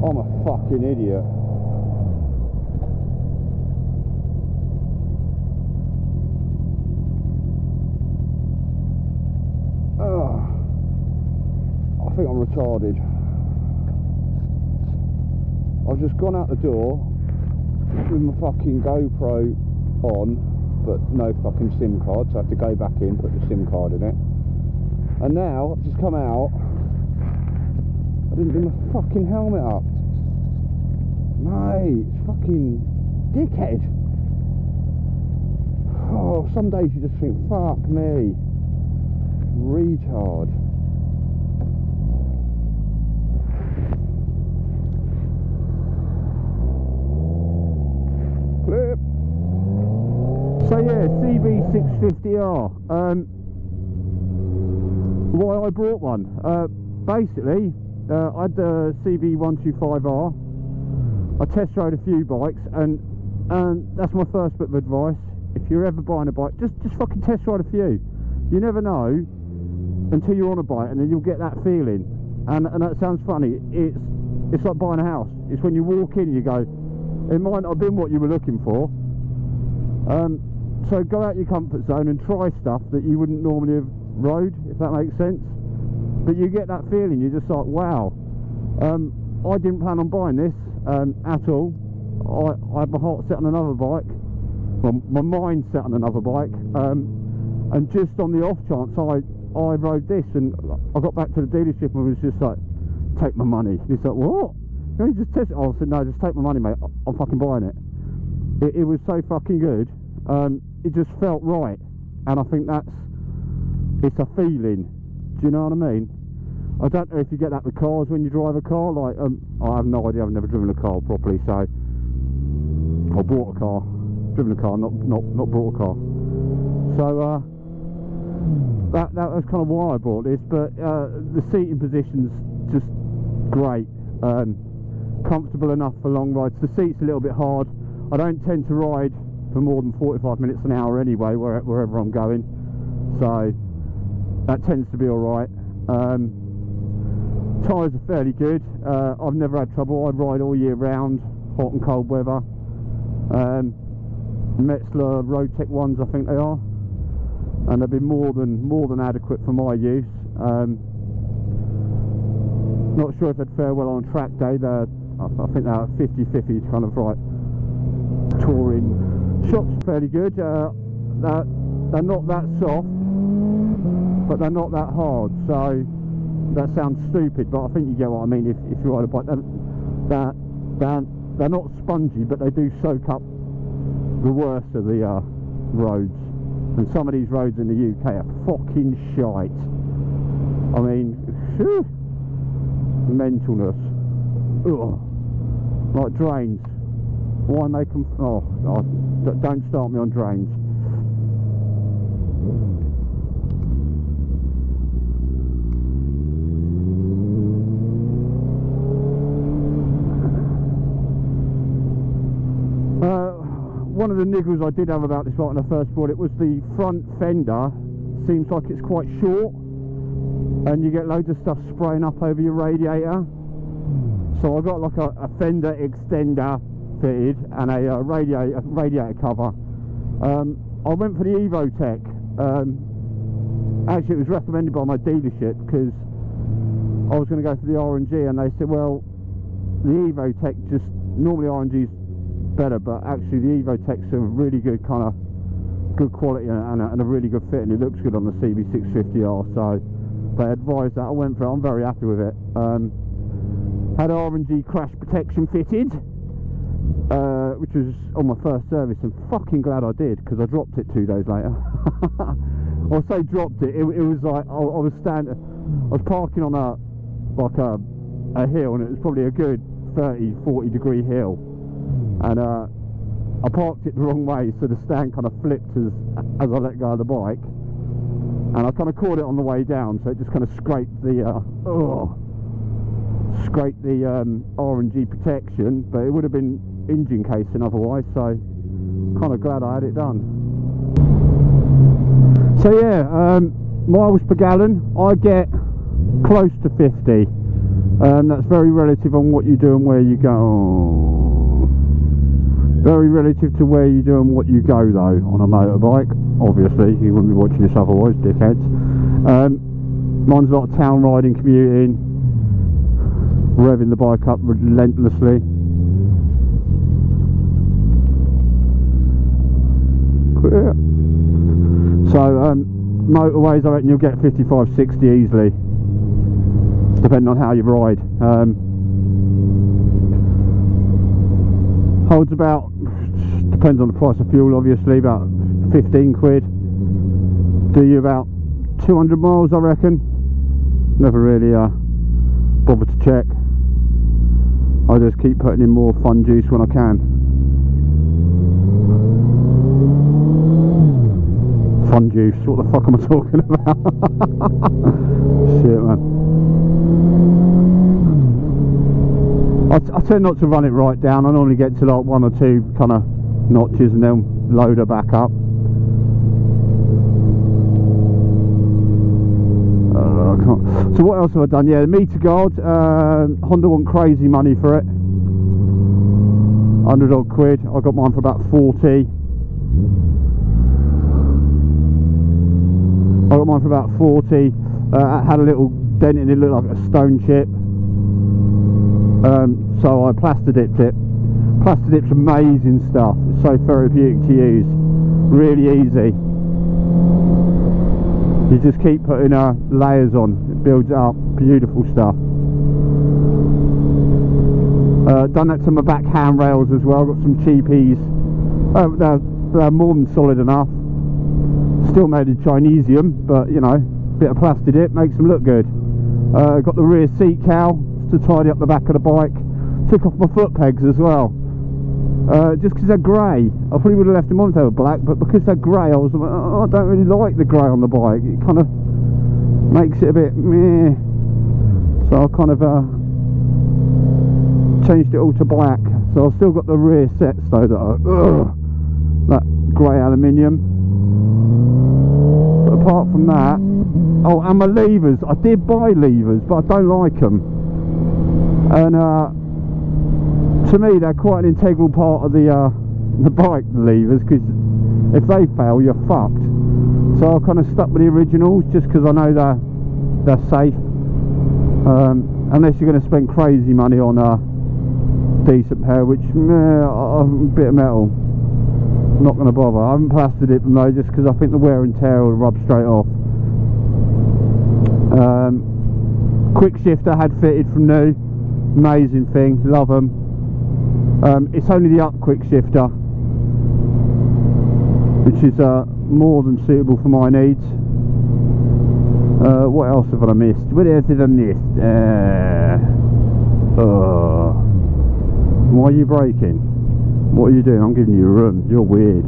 I'm a fucking idiot. I think I'm retarded. I've just gone out the door with my fucking GoPro on, but no fucking SIM card, so I have to go back in, put the SIM card in it. And now I've just come out. I didn't do my fucking helmet up. Mate, fucking dickhead. Oh, some days you just think, fuck me. Retard. Clip. So yeah, CB650R. Why I brought one? Basically, I had the CB125R. I test rode a few bikes, and that's my first bit of advice. If you're ever buying a bike, just fucking test ride a few. You never know until you're on a bike, and then you'll get that feeling. And that sounds funny. It's like buying a house. It's when you walk in, you go, it might not have been what you were looking for. So go out your comfort zone and try stuff that you wouldn't normally have rode, if that makes sense. But you get that feeling. You're just like, wow. I didn't plan on buying this at all. I had my heart set on another bike. Well, my mind set on another bike. And just on the off chance, I rode this, and I got back to the dealership and was just like, take my money. He's like, what? You just test it. I said, no, just take my money, mate. I'm fucking buying it. It was so fucking good. It just felt right, and I think it's a feeling. Do you know what I mean? I don't know if you get that with cars when you drive a car. Like, I have no idea. I've never driven a car properly, so I bought a car, driven a car, not bought a car. So that was kind of why I bought this. But the seating position's just great. Comfortable enough for long rides. The seat's a little bit hard. I don't tend to ride for more than 45 minutes an hour anyway, wherever I'm going, so that tends to be alright. Tyres are fairly good. I've never had trouble. I ride all year round, hot and cold weather. Metzler Road Tech ones, I think they are, and they've been more than adequate for my use. Not sure if they'd fare well on track day. I think they're 50-50 kind of right touring. Shocks fairly good. They're not that soft, but they're not that hard. So that sounds stupid, but I think you get what I mean. If you ride a bike, they're not spongy, but they do soak up the worst of the roads. And some of these roads in the UK are fucking shite. I mean, phew, mentalness. Ugh. Like drains. Why make them? Oh, don't start me on drains. One of the niggles I did have about this bike when I first bought it was the front fender. Seems like it's quite short, and you get loads of stuff spraying up over your radiator. So I got like a fender extender fitted and a radiator cover. I went for the Evotech. Actually, it was recommended by my dealership because I was going to go for the R&G, and they said, well, the Evotech, just normally R&G's better, but actually the Evotech's a really good kind of good quality and a really good fit, and it looks good on the CB650R. So they advised that. I went for it. I'm very happy with it. Had R&G crash protection fitted, which was on my first service, and fucking glad I did, because I dropped it 2 days later. I say dropped it. It was like I was parking on a hill, and it was probably a good 30-40 degree hill, and I parked it the wrong way, so the stand kind of flipped as I let go of the bike, and I kind of caught it on the way down, so it just kind of scraped the R&G protection, but it would have been engine casing otherwise, so kind of glad I had it done. So yeah, miles per gallon, I get close to 50. That's very relative on what you do and where you go. Very relative to where you do and what you go though on a motorbike. Obviously, you wouldn't be watching this otherwise, dickheads. Mine's a lot of town riding, commuting, revving the bike up relentlessly. So motorways, I reckon you'll get 55, 60 easily, depending on how you ride. Holds about, depends on the price of fuel obviously, about 15 quid. Do you about 200 miles I reckon. Never really bothered to check. I just keep putting in more fun juice when I can. Fun juice, what the fuck am I talking about? Shit, man. I tend not to run it right down. I normally get to like 1 or 2 kind of notches and then load her back up. So what else have I done? Yeah, the meter guard. Honda want crazy money for it. 100 odd quid. I got mine for about 40. I got mine for about 40. I had a little dent in it, looked like a stone chip. So I plaster dipped it. Plaster dip's amazing stuff. It's so therapeutic to use. Really easy. You just keep putting layers on. It builds it up. Beautiful stuff. Done that to my back handrails as well. Got some cheapies. They're more than solid enough. Still made of Chinesium, but you know, bit of plaster dip makes them look good. Got the rear seat cowl to tidy up the back of the bike. Took off my foot pegs as well. Just because they're grey. I probably would have left them on if they were black, but because they're grey, I was like, oh, I don't really like the grey on the bike. It kind of makes it a bit meh. So I kind of changed it all to black. So I've still got the rear sets though that grey aluminium. But apart from that, oh, and my levers. I did buy levers, but I don't like them. And to me, they're quite an integral part of the bike, the levers, because if they fail, you're fucked. So I kind of stuck with the originals just because I know they're safe. Unless you're going to spend crazy money on a decent pair, which a bit of metal. I'm not going to bother. I haven't plastered it though, just because I think the wear and tear will rub straight off. Quick shifter had fitted from new. Amazing thing, love them. It's only the up quick shifter, which is more than suitable for my needs. What else have I missed? What else did I miss? Why are you braking? What are you doing? I'm giving you a room. You're weird.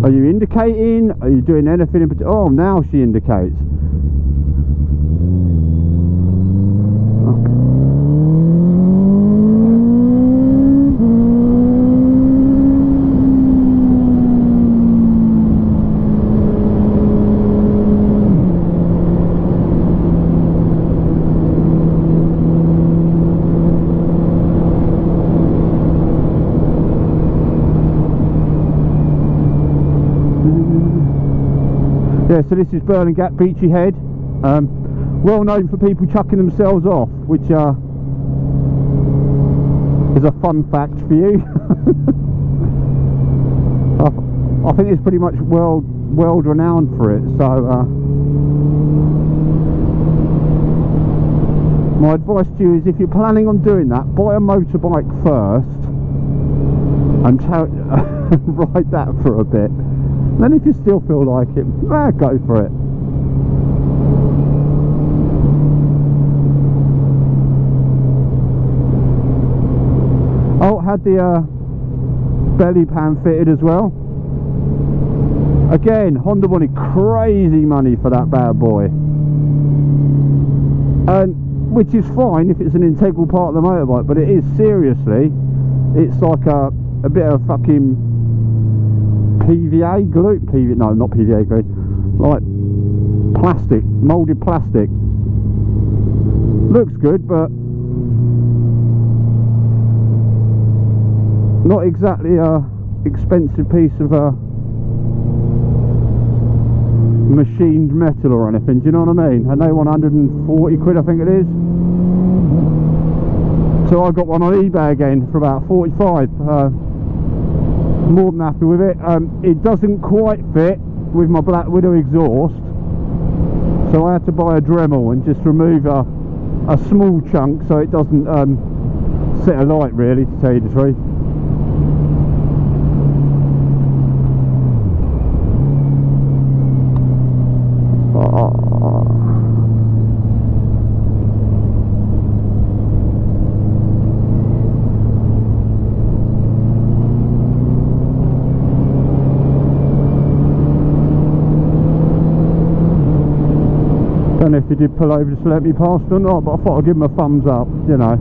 Are you indicating? Are you doing anything in particular? Oh, now she indicates. Yeah, so this is Burling Gap, Beachy Head. Well known for people chucking themselves off, which is a fun fact for you. I think it's pretty much world renowned for it. So my advice to you is, if you're planning on doing that, buy a motorbike first and ride that for a bit. Then if you still feel like it, go for it. Oh, had the belly pan fitted as well. Again, Honda wanted crazy money for that bad boy. And which is fine if it's an integral part of the motorbike, but it is seriously, it's like a bit of fucking PVA glue, no, not PVA glue, like plastic, moulded plastic. Looks good, but not exactly a expensive piece of machined metal or anything, do you know what I mean? And they want 140 quid, I think it is. So I got one on eBay again for about 45. More than happy with it. It doesn't quite fit with my Black Widow exhaust, so I had to buy a Dremel and just remove a small chunk so it doesn't set alight, really, to tell you the truth. Don't know if he did pull over just to let me past or not, but I thought I'd give him a thumbs up, you know.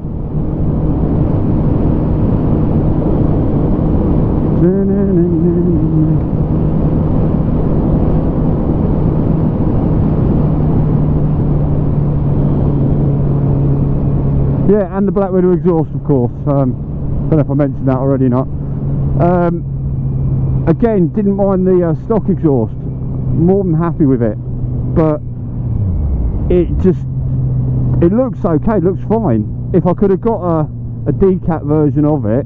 Yeah, and the Black Widow exhaust, of course. Don't know if I mentioned that already or not. Again, didn't mind the stock exhaust. More than happy with it, but it looks okay, it looks fine. If I could have got a decat version of it,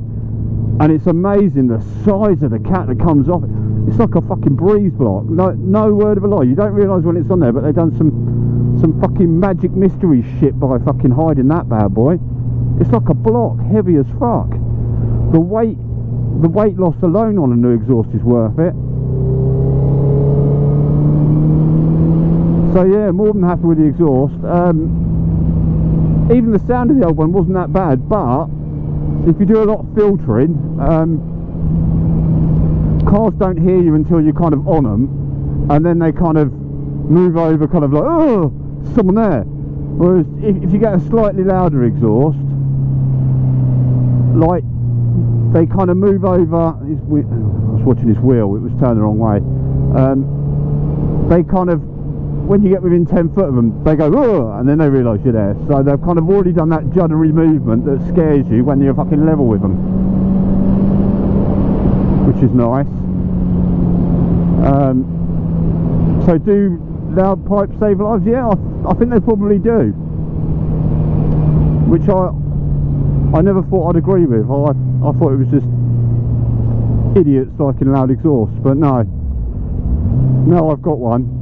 and it's amazing the size of the cat that comes off it. It's like a fucking breeze block. No word of a lie. You don't realise when it's on there, but they've done some fucking magic mystery shit by fucking hiding that bad boy. It's like a block, heavy as fuck. The weight loss alone on a new exhaust is worth it. So yeah, more than happy with the exhaust. Even the sound of the old one wasn't that bad, but if you do a lot of filtering, cars don't hear you until you're kind of on them, and then they kind of move over, kind of like, oh, someone there. Whereas if you get a slightly louder exhaust, like, they kind of move over. I was watching this wheel, it was turned the wrong way. They kind of, when you get within 10 foot of them, they go, oh, and then they realise you're there. So they've kind of already done that juddery movement that scares you when you're fucking level with them, which is nice. So do loud pipes save lives? Yeah, I think they probably do, which I never thought I'd agree with. I thought it was just idiots liking loud exhaust, but no, I've got one.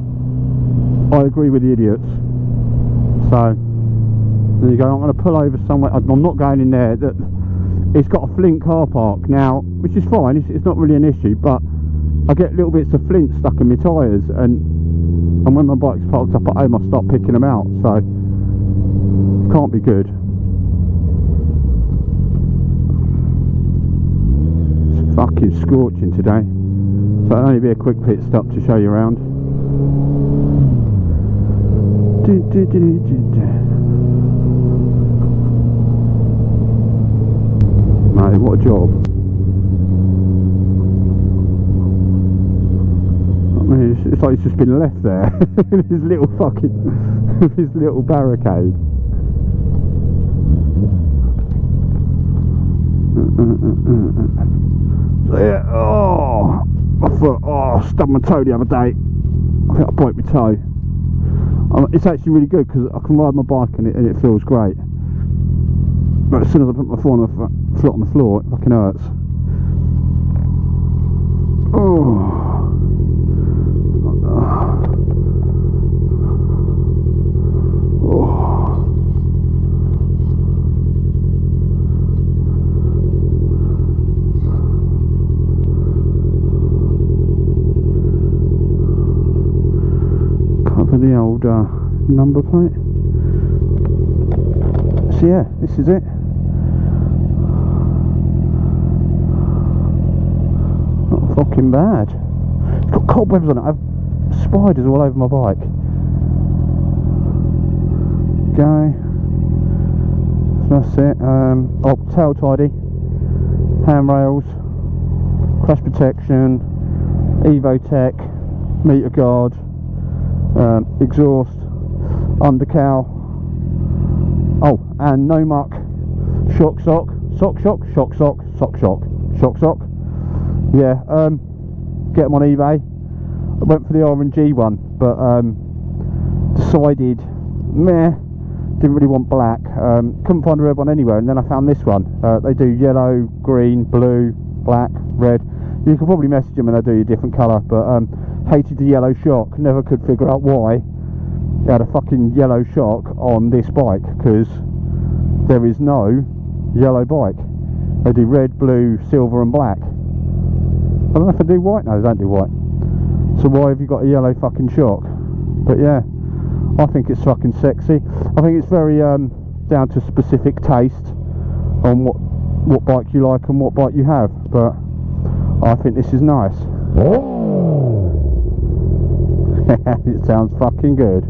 I agree with the idiots. So there you go. I'm going to pull over somewhere. I'm not going in there. It's got a flint car park now, which is fine. It's not really an issue, but I get little bits of flint stuck in my tyres, and when my bike's parked up at home, I start picking them out. So it can't be good. It's fucking scorching today, so it'll only be a quick pit stop to show you around. Mate, what a job. I mean, it's like it's just been left there. His little fucking his little barricade. So yeah, oh, I thought, I stubbed my toe the other day. I think I broke my toe. It's actually really good because I can ride my bike and it feels great. But as soon as I put my foot on the floor, it fucking hurts. Oh. The old number plate. So yeah, this is it. Not fucking bad. It's got cobwebs on it. I've spiders all over my bike. Go. So that's it. Oh, tail tidy, handrails, crash protection, Evo Tech, meter guard. exhaust, undercowl, oh, and no muck, shock sock, yeah. Get them on eBay. I went for the R&G one, but decided meh, didn't really want black. Couldn't find a red one anywhere, and then I found this one. They do yellow, green, blue, black, red. You can probably message them and they'll do you a different colour, but hated the yellow shock. Never could figure out why they had a fucking yellow shock on this bike, because there is no yellow bike. They do red, blue, silver and black. I don't know if they do white. No, they don't do white. So why have you got a yellow fucking shock? But yeah, I think it's fucking sexy. I think it's very down to specific taste on what bike you like and what bike you have, but I think this is nice. It sounds fucking good.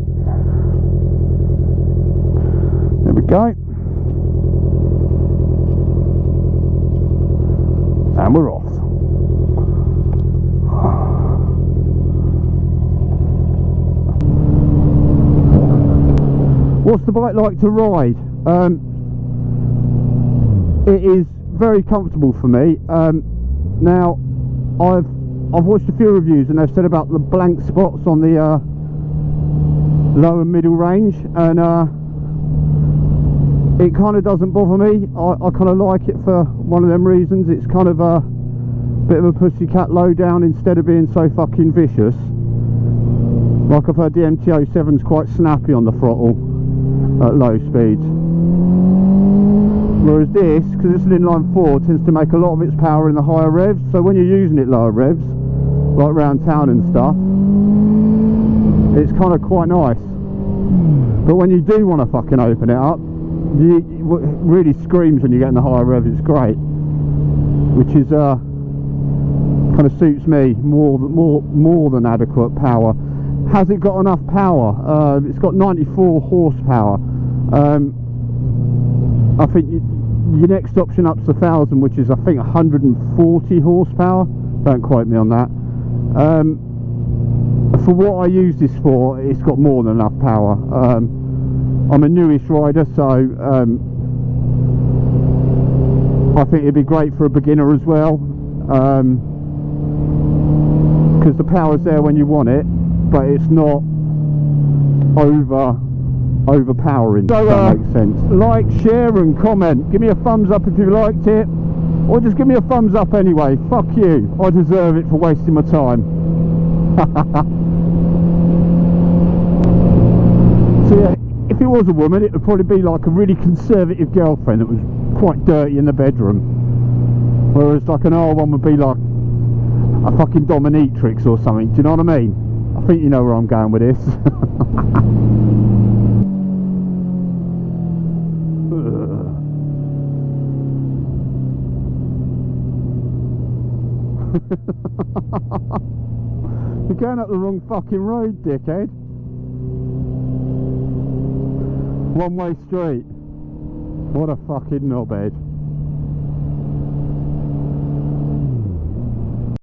There we go. And we're off. What's the bike like to ride? It is very comfortable for me. Now, I've watched a few reviews and they've said about the blank spots on the low and middle range, and it kind of doesn't bother me. I kind of like it for one of them reasons. It's kind of a bit of a pussycat low down instead of being so fucking vicious. Like I've heard the MT-07's quite snappy on the throttle at low speeds, whereas this, because it's an inline 4, tends to make a lot of its power in the higher revs. So when you're using it lower revs, like around town and stuff, it's kind of quite nice. But when you do want to fucking open it up, it really screams when you get in the higher revs. It's great, which is kind of suits me more than adequate power. Has it got enough power? It's got 94 horsepower. I think your next option up's 1,000, which is I think 140 horsepower. Don't quote me on that. For what I use this for, it's got more than enough power. I'm a newish rider, so I think it'd be great for a beginner as well, because the power's there when you want it, but it's not overpowering. So, if that makes sense. Like, share and comment. Give me a thumbs up if you liked it, or just give me a thumbs up anyway. Fuck you, I deserve it for wasting my time. So yeah, if it was a woman, it would probably be like a really conservative girlfriend that was quite dirty in the bedroom, whereas like an R1 would be like a fucking dominatrix or something. Do you know what I mean? I think you know where I'm going with this. You're going up the wrong fucking road, dickhead. One way street. What a fucking knobhead.